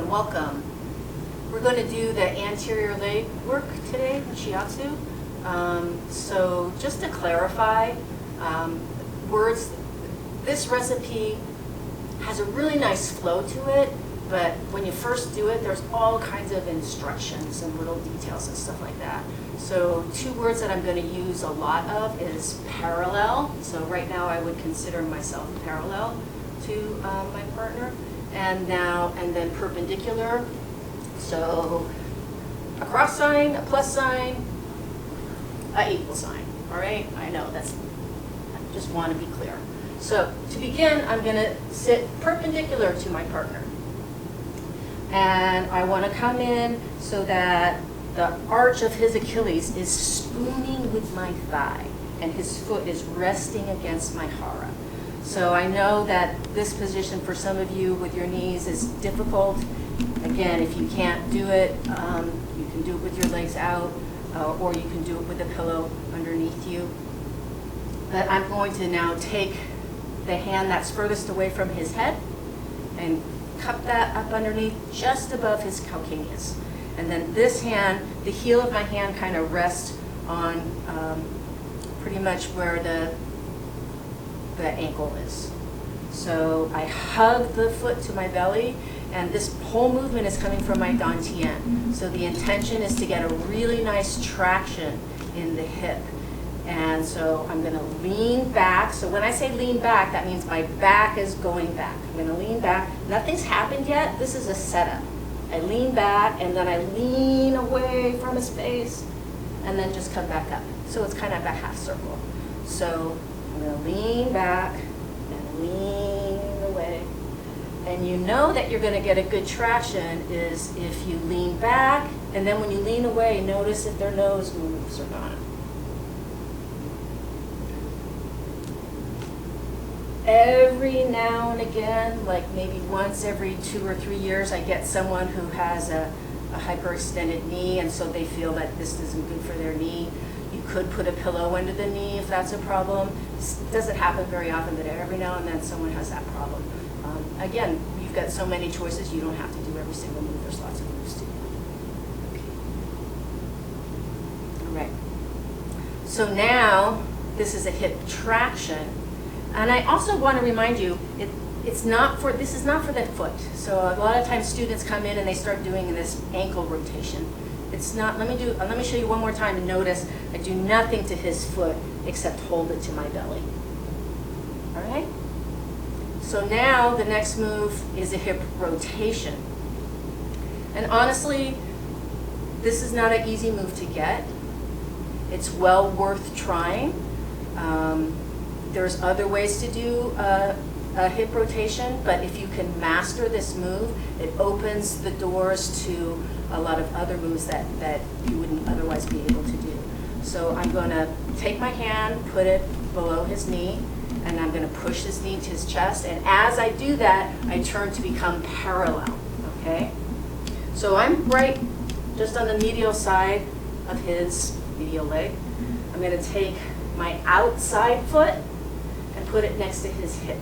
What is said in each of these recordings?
everyone, welcome. We're going to do the anterior leg work today, Shiatsu. So just to clarify, this recipe has a really nice flow to it, but when you first do it, there's all kinds of instructions and little details and stuff like that. So two words that I'm going to use a lot of is parallel. So right now I would consider myself parallel to my partner. And then perpendicular. So a cross sign, a plus sign, a equal sign. All right, I know I just want to be clear. So to begin, I'm going to sit perpendicular to my partner. And I want to come in so that the arch of his Achilles is spooning with my thigh and his foot is resting against my hara. So I know that this position for some of you with your knees is difficult. Again, if you can't do it, you can do it with your legs out, or you can do it with a pillow underneath you. But I'm going to now take the hand that's furthest away from his head and cup that up underneath just above his calcaneus. And then this hand, the heel of my hand kind of rests on pretty much where the ankle is. So I hug the foot to my belly, and this whole movement is coming from my dantian. So the intention is to get a really nice traction in the hip. And so I'm going to lean back. So when I say lean back, that means my back is going back. I'm going to lean back. Nothing's happened yet. This is a setup. I lean back, and then I lean away from his face, and then just come back up. So it's kind of a half circle. So I'm going to lean back and lean away. And you know that you're going to get a good traction is if you lean back, and then when you lean away, notice if their nose moves or not. Every now and again, like maybe once every 2 or 3 years, I get someone who has a hyperextended knee, and so they feel that this isn't good for their knee. You could put a pillow under the knee if that's a problem. This doesn't happen very often, but every now and then someone has that problem. Again, you've got so many choices, you don't have to do every single move. There's lots of moves to do. All right. So now, this is a hip traction. And I also want to remind you, this is not for the foot. So a lot of times students come in and they start doing this ankle rotation. It's not, let me show you one more time and notice I do nothing to his foot except hold it to my belly. All right? So now the next move is a hip rotation. And honestly, this is not an easy move to get. It's well worth trying. There's other ways to do a hip rotation, but if you can master this move, it opens the doors to a lot of other moves that you wouldn't otherwise be able to do. So I'm going to take my hand, put it below his knee, and I'm going to push his knee to his chest. And as I do that, I turn to become parallel, okay? So I'm right just on the medial side of his medial leg. I'm going to take my outside foot and put it next to his hip.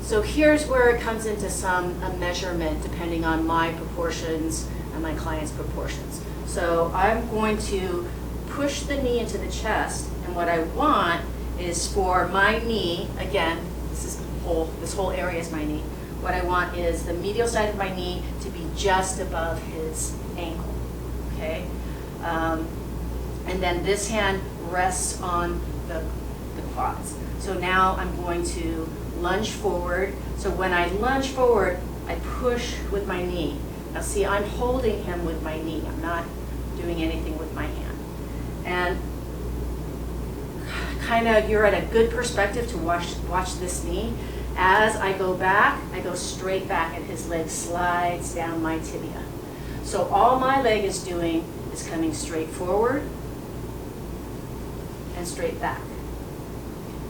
So here's where it comes into a measurement depending on my proportions and my client's proportions. So I'm going to push the knee into the chest, and what I want is for my knee, again, this whole area is my knee. What I want is the medial side of my knee to be just above his ankle, okay? And then this hand rests on the quads. So now I'm going to lunge forward. So when I lunge forward, I push with my knee. Now see, I'm holding him with my knee. I'm not doing anything with my hand. And kind of, you're at a good perspective to watch this knee. As I go back, I go straight back and his leg slides down my tibia. So all my leg is doing is coming straight forward and straight back.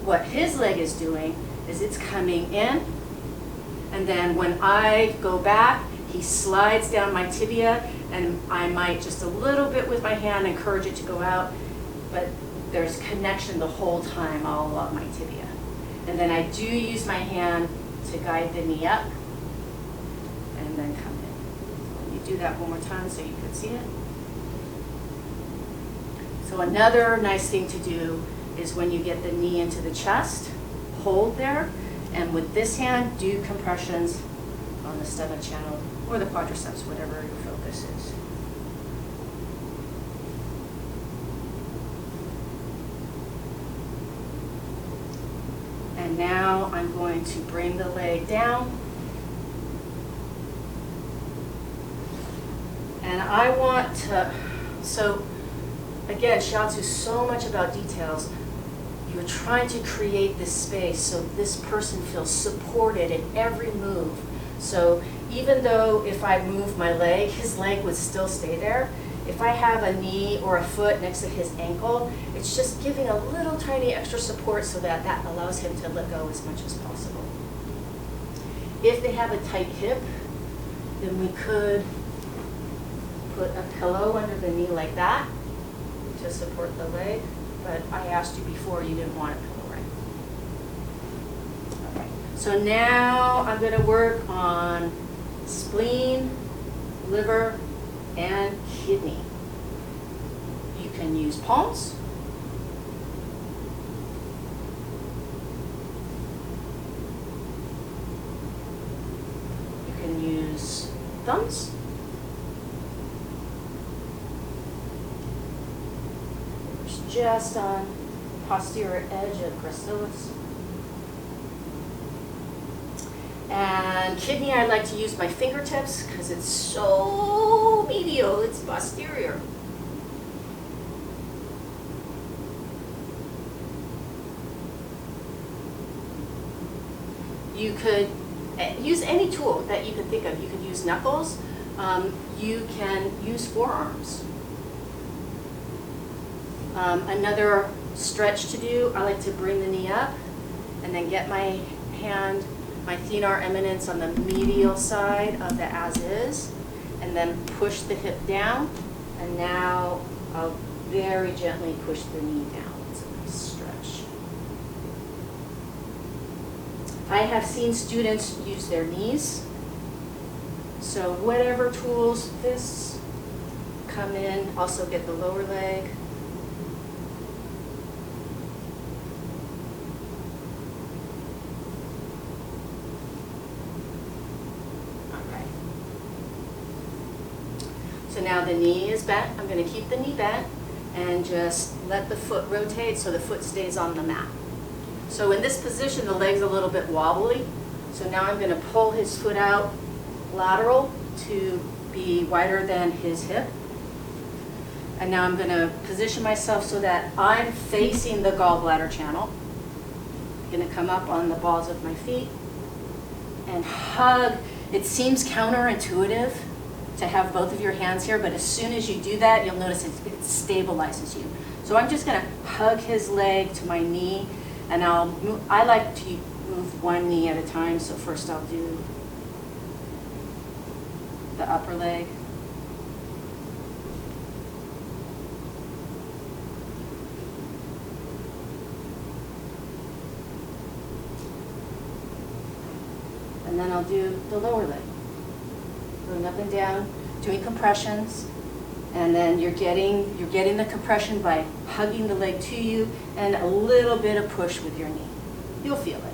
What his leg is doing is it's coming in, and then when I go back, he slides down my tibia, and I might just a little bit with my hand encourage it to go out, but there's connection the whole time all along my tibia. And then I do use my hand to guide the knee up, and then come in. do that one more time so you can see it. So another nice thing to do is when you get the knee into the chest, hold there, and with this hand, do compressions on the stomach channel or the quadriceps, whatever your focus is. And now I'm going to bring the leg down. And I want to, so again, Shiatsu is so much about details. You're trying to create this space so this person feels supported in every move. So even though if I move my leg, his leg would still stay there. If I have a knee or a foot next to his ankle, it's just giving a little tiny extra support so that that allows him to let go as much as possible. If they have a tight hip, then we could put a pillow under the knee like that to support the leg. But I asked you before, you didn't want a pillow, right? Okay. So now I'm going to work on spleen, liver, and kidney. You can use palms. You can use thumbs. Just on posterior edge of gracilis. And kidney, I like to use my fingertips because it's so medial, it's posterior. You could use any tool that you can think of. You could use knuckles. You can use forearms. Another stretch to do, I like to bring the knee up and then get my hand, my thenar eminence on the medial side of the as-is, and then push the hip down, and now I'll very gently push the knee down. It's a nice stretch. I have seen students use their knees, so whatever tools, fists come in, also get the lower leg. So now the knee is bent. I'm going to keep the knee bent and just let the foot rotate so the foot stays on the mat. So in this position, the leg's a little bit wobbly. So now I'm going to pull his foot out lateral to be wider than his hip. And now I'm going to position myself so that I'm facing the gallbladder channel. I'm going to come up on the balls of my feet and hug. It seems counterintuitive to have both of your hands here, but as soon as you do that, you'll notice it stabilizes you. So I'm just going to hug his leg to my knee, and I like to move one knee at a time, so first I'll do the upper leg. And then I'll do the lower leg. Going up and down, doing compressions, and then you're getting the compression by hugging the leg to you and a little bit of push with your knee. You'll feel it.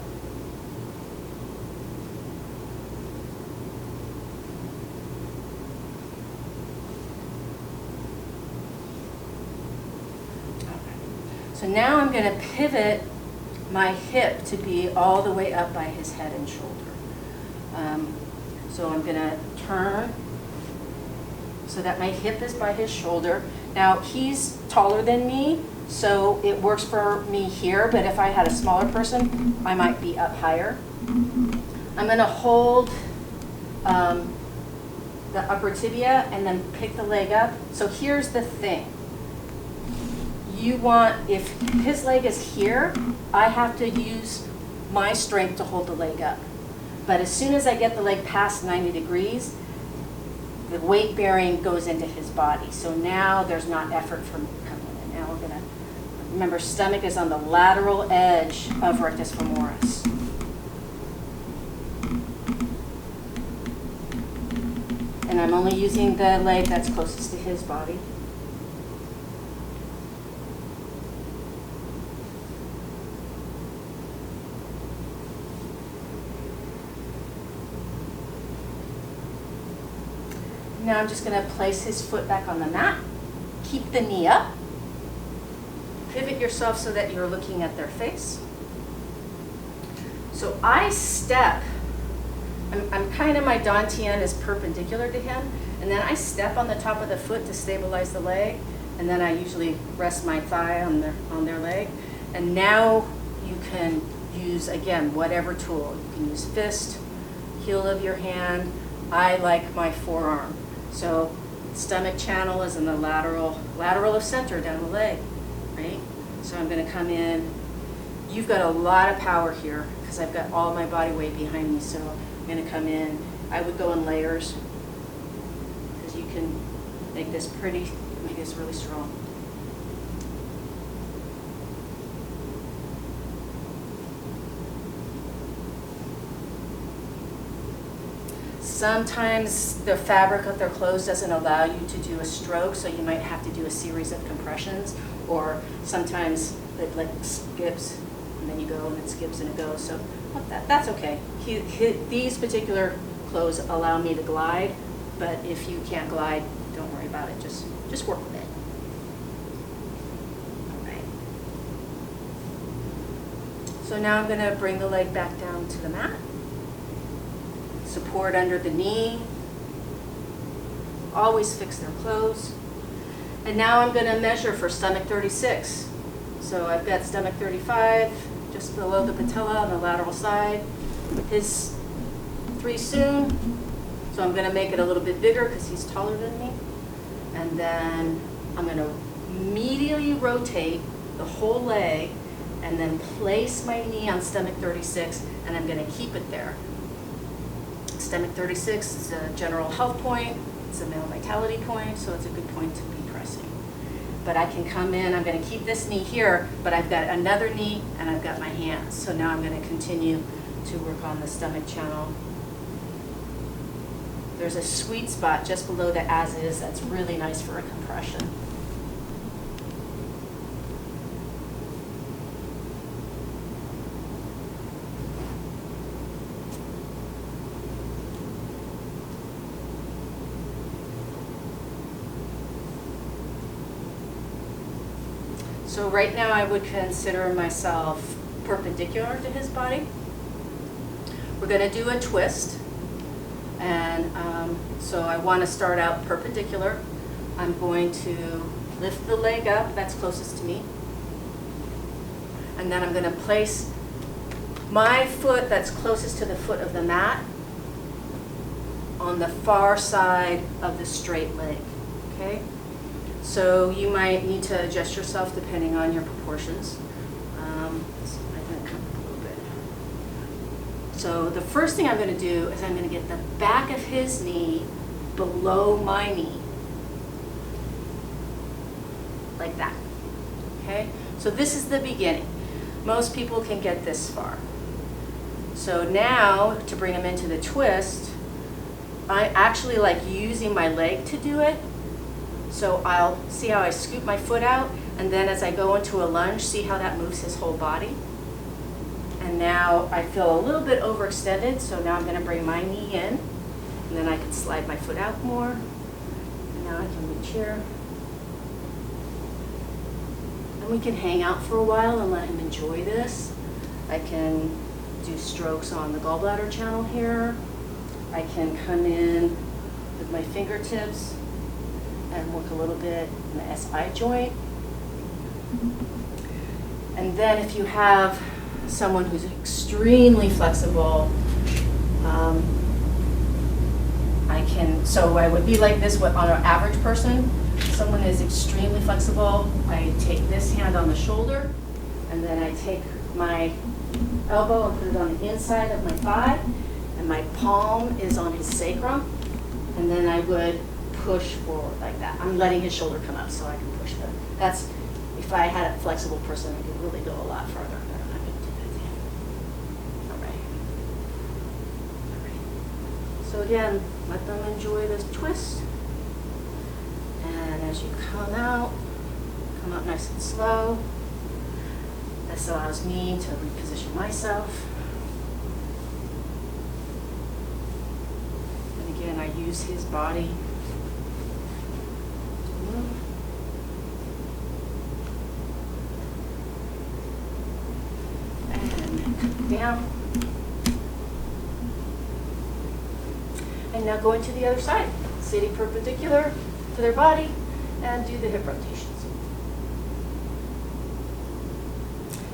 Okay. So now I'm going to pivot my hip to be all the way up by his head and shoulder. So I'm going to turn so that my hip is by his shoulder. Now he's taller than me, so it works for me here, but if I had a smaller person, I might be up higher. I'm going to hold the upper tibia and then pick the leg up. So here's the thing. You want, if his leg is here, I have to use my strength to hold the leg up. But as soon as I get the leg past 90 degrees, the weight bearing goes into his body. So now there's not effort from coming in. Now we're going to, remember, stomach is on the lateral edge of rectus femoris. And I'm only using the leg that's closest to his body. Now I'm just going to place his foot back on the mat. Keep the knee up. Pivot yourself so that you're looking at their face. So I step. I'm kind of, my dantian is perpendicular to him, and then I step on the top of the foot to stabilize the leg, and then I usually rest my thigh on their leg. And now you can use, again, whatever tool. You can use fist, heel of your hand. I like my forearm. So stomach channel is in the lateral of center down the leg, right? So I'm going to come in. You've got a lot of power here because I've got all my body weight behind me. So I'm going to come in. I would go in layers because you can make this really strong. Sometimes the fabric of their clothes doesn't allow you to do a stroke, so you might have to do a series of compressions, or sometimes it like skips, and then you go, and it skips, and it goes. So that's okay. These particular clothes allow me to glide, but if you can't glide, don't worry about it. Just work with it. All right. So now I'm going to bring the leg back down to the mat. Support under the knee. Always fix their clothes. And now I'm going to measure for stomach 36. So I've got stomach 35 just below the patella on the lateral side. His 3 soon. So I'm going to make it a little bit bigger because he's taller than me. And then I'm going to medially rotate the whole leg and then place my knee on stomach 36, and I'm going to keep it there. Stomach 36 is a general health point, it's a male vitality point, so it's a good point to be pressing. But I can come in, I'm going to keep this knee here, but I've got another knee and I've got my hands. So now I'm going to continue to work on the stomach channel. There's a sweet spot just below the as is that's really nice for a compression. So right now I would consider myself perpendicular to his body. We're going to do a twist. And so I want to start out perpendicular. I'm going to lift the leg up that's closest to me. And then I'm going to place my foot that's closest to the foot of the mat on the far side of the straight leg. Okay? So you might need to adjust yourself depending on your proportions. So I'm going to come up a little bit. So the first thing I'm going to do is I'm going to get the back of his knee below my knee. Like that. Okay? So this is the beginning. Most people can get this far. So now, to bring him into the twist, I actually like using my leg to do it. So I'll see how I scoop my foot out, and then as I go into a lunge, see how that moves his whole body. And now I feel a little bit overextended, so now I'm going to bring my knee in, and then I can slide my foot out more. And now I can reach here. And we can hang out for a while and let him enjoy this. I can do strokes on the gallbladder channel here. I can come in with my fingertips and work a little bit in the SI joint. And then if you have someone who's extremely flexible, so I would be like this on an average person. Someone is extremely flexible. I take this hand on the shoulder, and then I take my elbow and put it on the inside of my thigh, and my palm is on his sacrum, and then I would push forward like that. I'm letting his shoulder come up so I can push them. That's, if I had a flexible person, I could really go a lot further. But I'm not going to do that yet. All right. So again, let them enjoy this twist. And as you come out nice and slow. This allows me to reposition myself. And again, I use his body to move. And down. And now going to the other side, sitting perpendicular to their body, and do the hip rotations.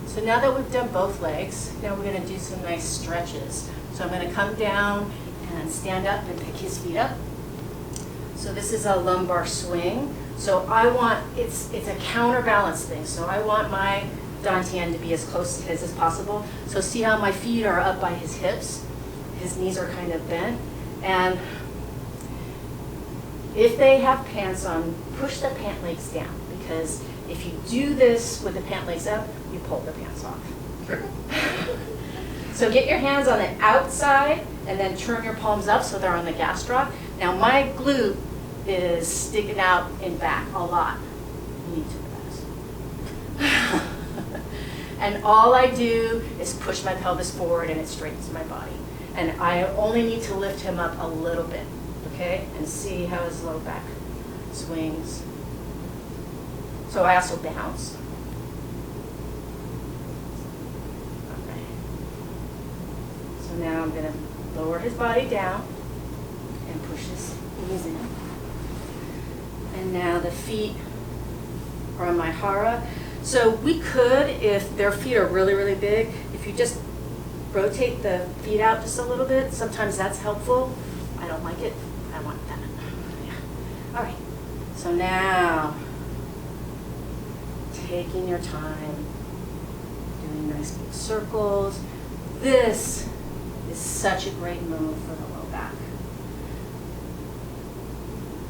So now that we've done both legs, now we're going to do some nice stretches. So I'm going to come down and stand up and pick his feet up. So this is a lumbar swing. So I want, it's a counterbalance thing. So I want my dantian to be as close to his as possible. So see how my feet are up by his hips? His knees are kind of bent. And if they have pants on, push the pant legs down, because if you do this with the pant legs up, you pull the pants off. So get your hands on the outside and then turn your palms up so they're on the gastroc. Now my glute is sticking out in back a lot. You need to rest. And all I do is push my pelvis forward and it straightens my body. And I only need to lift him up a little bit, okay? And see how his low back swings. So I also bounce. Okay. So now I'm gonna lower his body down and push his knees in. And now the feet are on my hara. So we could, if their feet are really, really big, if you just rotate the feet out just a little bit, sometimes that's helpful. I don't like it. I want that. Yeah. All right. So now, taking your time, doing nice big circles. This is such a great move for the low back.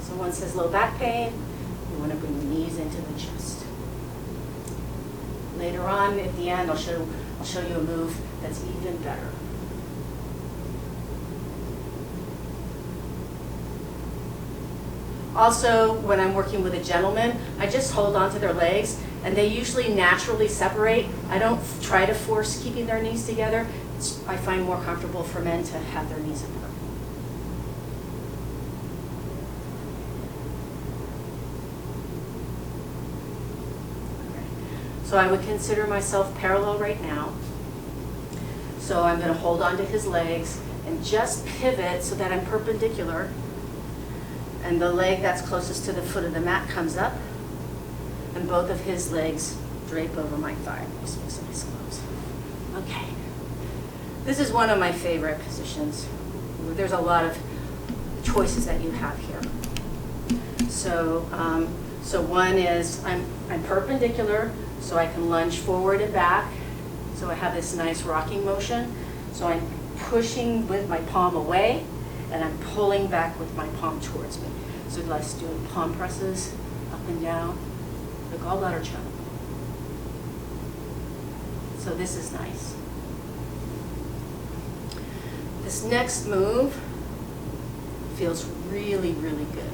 So one says low back pain, you want to bring the knees into the chest. Later on, at the end, I'll show you a move that's even better. Also, when I'm working with a gentleman, I just hold on to their legs, and they usually naturally separate. I don't try to force keeping their knees together. I find more comfortable for men to have their knees apart. So I would consider myself parallel right now. So I'm going to hold on to his legs and just pivot so that I'm perpendicular. And the leg that's closest to the foot of the mat comes up. And both of his legs drape over my thigh. Just make some nice close. Okay. This is one of my favorite positions. There's a lot of choices that you have here. So, so one is I'm perpendicular, so I can lunge forward and back. So I have this nice rocking motion. So I'm pushing with my palm away, and I'm pulling back with my palm towards me. So let's do palm presses up and down, the gallbladder channel. So this is nice. This next move feels really, really good,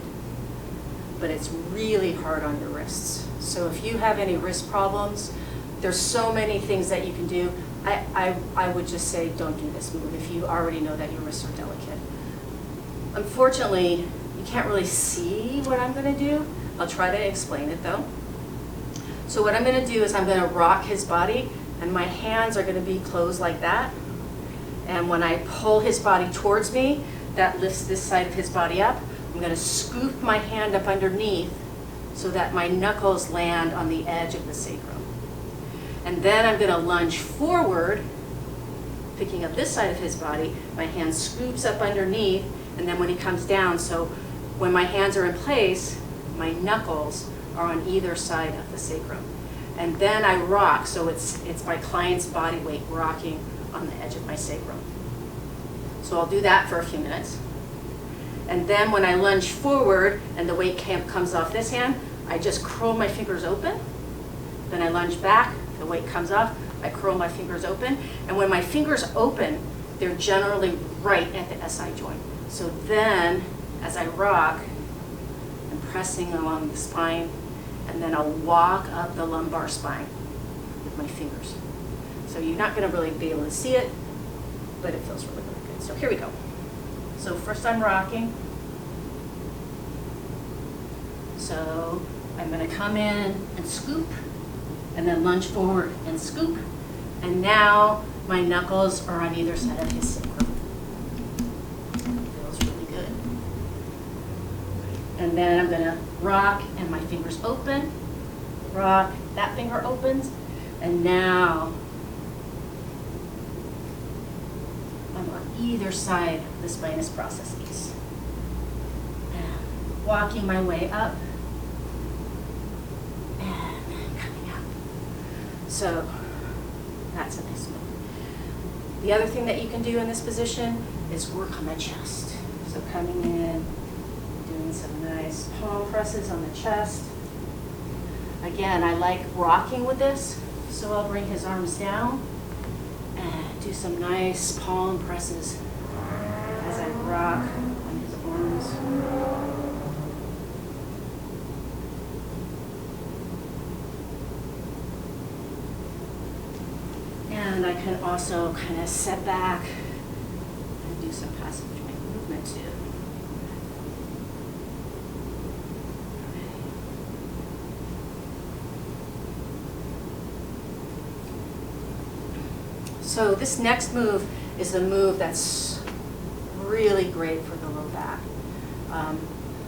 but it's really hard on your wrists. So if you have any wrist problems, there's so many things that you can do. I would just say don't do this move if you already know that your wrists are delicate. Unfortunately, you can't really see what I'm going to do. I'll try to explain it though. So what I'm going to do is I'm going to rock his body, and my hands are going to be closed like that. And when I pull his body towards me, that lifts this side of his body up. I'm going to scoop my hand up underneath so that my knuckles land on the edge of the sacrum. And then I'm going to lunge forward, picking up this side of his body. My hand scoops up underneath, and then when he comes down, so when my hands are in place, my knuckles are on either side of the sacrum. And then I rock, so it's my client's body weight rocking on the edge of my sacrum. So I'll do that for a few minutes. And then when I lunge forward and the weight comes off this hand, I just curl my fingers open. Then I lunge back, the weight comes off, I curl my fingers open. And when my fingers open, they're generally right at the SI joint. So then, as I rock, I'm pressing along the spine, and then I'll walk up the lumbar spine with my fingers. So you're not going to really be able to see it, but it feels really, really good. So here we go. So first I'm rocking. So I'm going to come in and scoop, and then lunge forward and scoop. And now my knuckles are on either side of his sacrum. Feels really good. And then I'm going to rock, and my fingers open. Rock, that finger opens. And now I'm on either side of the spinous processes. And walking my way up. And coming up. So that's a nice move. The other thing that you can do in this position is work on the chest. So coming in, doing some nice palm presses on the chest. Again, I like rocking with this, so I'll bring his arms down and do some nice palm presses as I rock on his arms. And I can also kind of set back and do some passive joint movement too. So this next move is a move that's really great for the low back.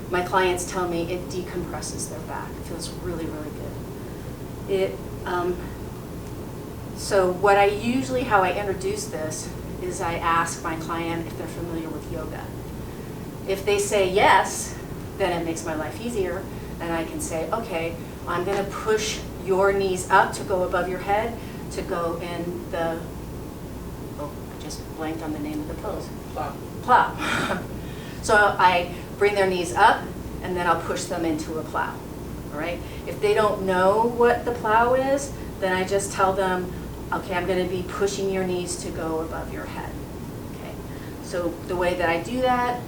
My clients tell me it decompresses their back. It feels really, really good. So what I usually, how I introduce this is I ask my client if they're familiar with yoga. If they say yes, then it makes my life easier, and I can say, okay, I'm going to push your knees up to go above your head, to go in the, oh, I just blanked on the name of the pose. Plow. Plow. So I bring their knees up, and then I'll push them into a plow. All right? If they don't know what the plow is, then I just tell them, okay, I'm going to be pushing your knees to go above your head. Okay. So the way that I do that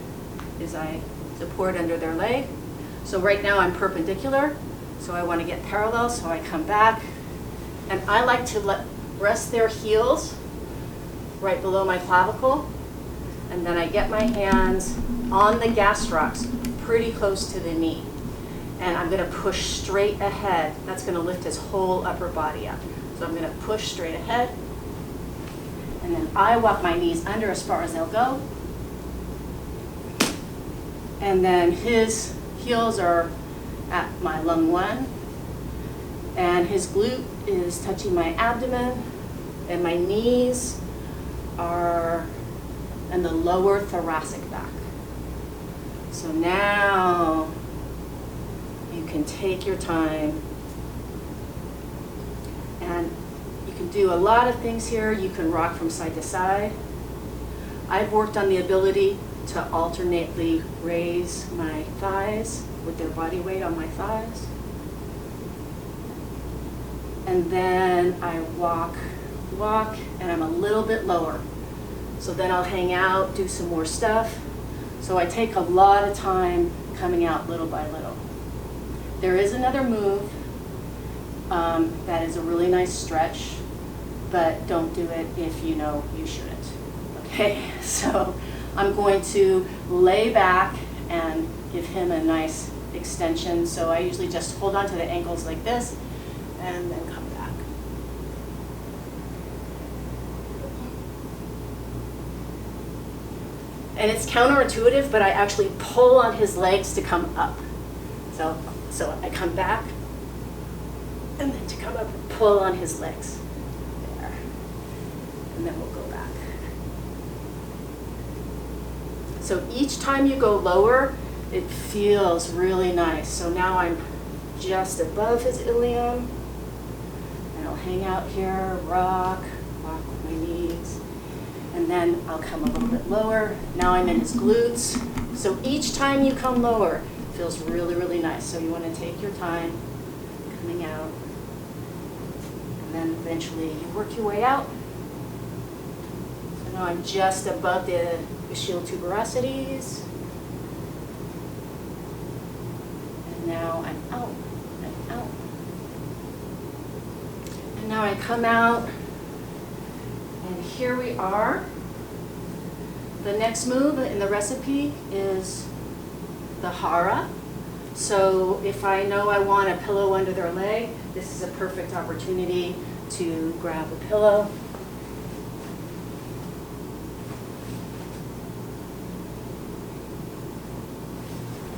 is I support under their leg. So right now I'm perpendicular, so I want to get parallel, so I come back, and I like to rest their heels right below my clavicle, and then I get my hands on the gastrocs pretty close to the knee. And I'm going to push straight ahead. That's going to lift his whole upper body up. So I'm going to push straight ahead. And then I walk my knees under as far as they'll go. And then his heels are at my lung 1. And his glute is touching my abdomen. And my knees are in the lower thoracic back. So now you can take your time, and you can do a lot of things here. You can rock from side to side. I've worked on the ability to alternately raise my thighs with their body weight on my thighs. And then I walk, and I'm a little bit lower. So then I'll hang out, do some more stuff. So I take a lot of time coming out little by little. There is another move that is a really nice stretch, but don't do it if you know you shouldn't. Okay, so I'm going to lay back and give him a nice extension. So I usually just hold on to the ankles like this and then come back. And it's counterintuitive, but I actually pull on his legs to come up. So I come back, and then to come up and pull on his legs. There. And then we'll go back. So each time you go lower, it feels really nice. So now I'm just above his ilium, and I'll hang out here, rock with my knees, and then I'll come a little bit lower. Now I'm in his glutes. So each time you come lower, feels really, really nice. So you want to take your time coming out, and then eventually you work your way out. So now I'm just above the ischial tuberosities. And now I'm out, I'm out. And now I come out, and here we are. The next move in the recipe is the hara. So if I know I want a pillow under their leg, this is a perfect opportunity to grab a pillow.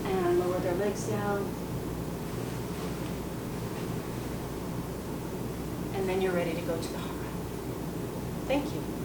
And lower their legs down. And then you're ready to go to the hara. Thank you.